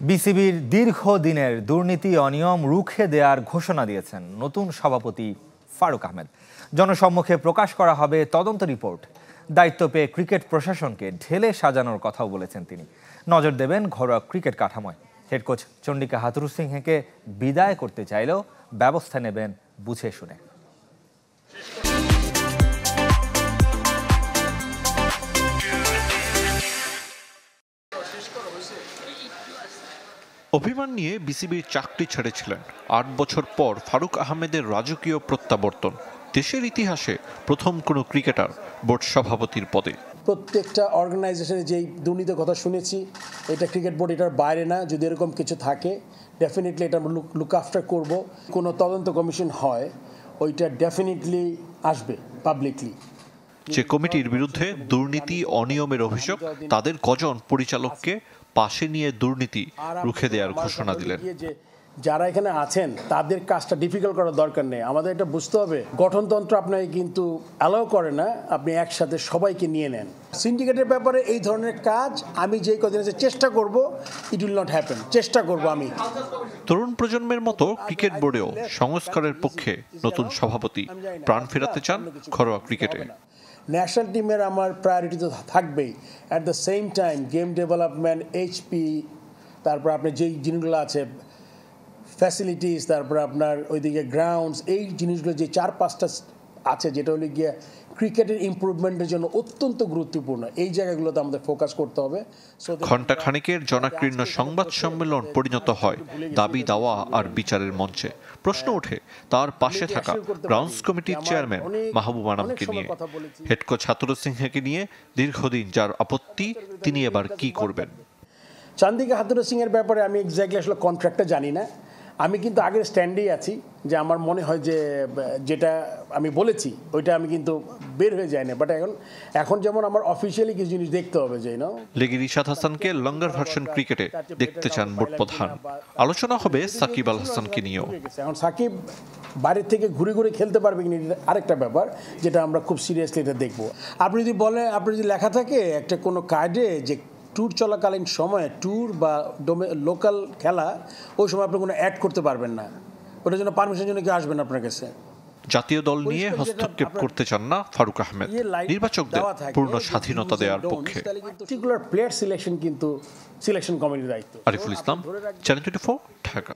বিসিবির দীর্ঘদিনের দুর্নীতি অনিয়ম রুখে দেওয়ার ঘোষণা দিয়েছেন নতুন সভাপতি ফারুক আহমেদ। জনসম্মুখে প্রকাশ করা হবে তদন্ত রিপোর্ট। দায়িত্ব পেয়ে ক্রিকেট প্রশাসনকে ঢেলে সাজানোর কথাও বলেছেন তিনি। নজর দেবেন ঘরোয়া ক্রিকেট কাঠামোয়। হেড কোচ চন্ডিকা হাথুরুসিংহকে বিদায় করতে চাইলেও ব্যবস্থা নেবেন বুঝে শুনে। অভিমান নিয়ে বিসিবির চাকরি ছেড়েছিলেন ৮ বছর পর ফারুক আহমেদের রাজকীয় প্রত্যাবর্তন। দেশের ইতিহাসে প্রথম কোনো ক্রিকেটার বোর্ড সভাপতির পদে। প্রত্যেকটা অর্গানাইজেশনে যেই দুর্নীতির কথা শুনেছি, এটা ক্রিকেট বোর্ড এটার বাইরে না। যদি এরকম কিছু থাকে ডেফিনেটলি এটা লুক আফটার করব। কোনো তদন্ত কমিশন হয় ওইটা ডেফিনেটলি আসবে পাবলিকলি। যে কমিটির বিরুদ্ধে দুর্নীতি অনিয়মের অভিযোগ, তাদের কজন পরিচালককে পাশে নিয়ে দুর্নীতি রুখে দেওয়ার ঘোষণা দিলেন। যারা এখানে আছেন তাদের কাজটা ডিফিকাল্ট করার দরকার নেই। আমাদের এটা বুঝতে হবে, গঠনতন্ত্র আপনাকে কিন্তু অ্যালাউ করে না আপনি একসাথে সবাইকে নিয়ে নেন। সিন্ডিকেটের ব্যাপারে এই ধরনের কাজ আমি যেই কদিন চেষ্টা করব, ইট উইল নট হ্যাপেন। চেষ্টা করব আমি। তরুণ প্রজন্মের মতো ক্রিকেট বোর্ডেও সংস্কারের পক্ষে নতুন সভাপতি প্রাণ ফেরাতে চান ঘরোয়া ক্রিকেটে। ন্যাশনাল টিমের আমার প্রায়োরিটি তো থাকবেই। At the same time game development, HP, তারপর আপনার যেই জিনিসগুলো আছে ফ্যাসিলিটিস, তারপর আপনার ওইদিকে গ্রাউন্ডস, এই জিনিসগুলো যে ৪-৫টা আছে যেটা হলো গিয়ে ক্রিকেটের ইমপ্রুভমেন্টের জন্য অত্যন্ত গুরুত্বপূর্ণ, এই জায়গাগুলোতে আমাদের ফোকাস করতে হবে। ঘণ্টা খানেকের জনাকীর্ণ সংবাদ সম্মেলন পরিণত হয় দাবি দাওয়া আর বিচারের মঞ্চে। প্রশ্ন ওঠে তার পাশে থাকা গ্রাউন্ডস কমিটির চেয়ারম্যান মাহবুব আনামকে নিয়ে। হেড কোচ হাথুরুসিংহকে নিয়ে দীর্ঘদিন যার আপত্তি, তিনি এবার কি করবেন? চন্ডিকা হাথুরুসিংহের ব্যাপারে আমি এক্স্যাক্টলি আসলে কন্ট্রাক্টটা জানি না। আমি কিন্তু আগের স্ট্যান্ডেই আছি যে আমার মনে হয় যে যেটা আমি বলেছি ওইটা আমি কিন্তু বের হয়ে যায় না। বাট এখন যেমন আমার অফিসিয়ালি কিছু জিনিস দেখতে হবে যে লেগি রিশাদ হাসানকে লঙ্গার ভার্সন ক্রিকেটে দেখতে চান বোর্ড প্রধান। আলোচনা হবে সাকিব আল হাসানকে নিয়েও। এখন সাকিব বাইরের থেকে ঘুরে ঘুরে খেলতে পারবে কিনা আরেকটা ব্যাপার, যেটা আমরা খুব সিরিয়াসলি এটা দেখবো। আপনি যদি বলেন, আপনি যদি লেখা থাকে একটা কোনো কার্ডে যে ট্যুর চলাকালীন সময়ে ট্যুর বা লোকাল খেলা, ওই সময় আপনি কোনো অ্যাড করতে পারবেন না। ওটার জন্য পারমিশনের জন্য কেউ আসবেন আপনার কাছে। জাতীয় দল নিয়ে হস্তক্ষেপ করতে চান না ফারুক আহমেদ। নির্বাচকদের পূর্ণ স্বাধীনতা দেওয়ার পক্ষে। পার্টিকুলার প্লেয়ার সিলেকশন কিন্তু সিলেকশন কমিটির দায়িত্ব। আরিফুল ইসলাম, চ্যানেল 24, ঢাকা।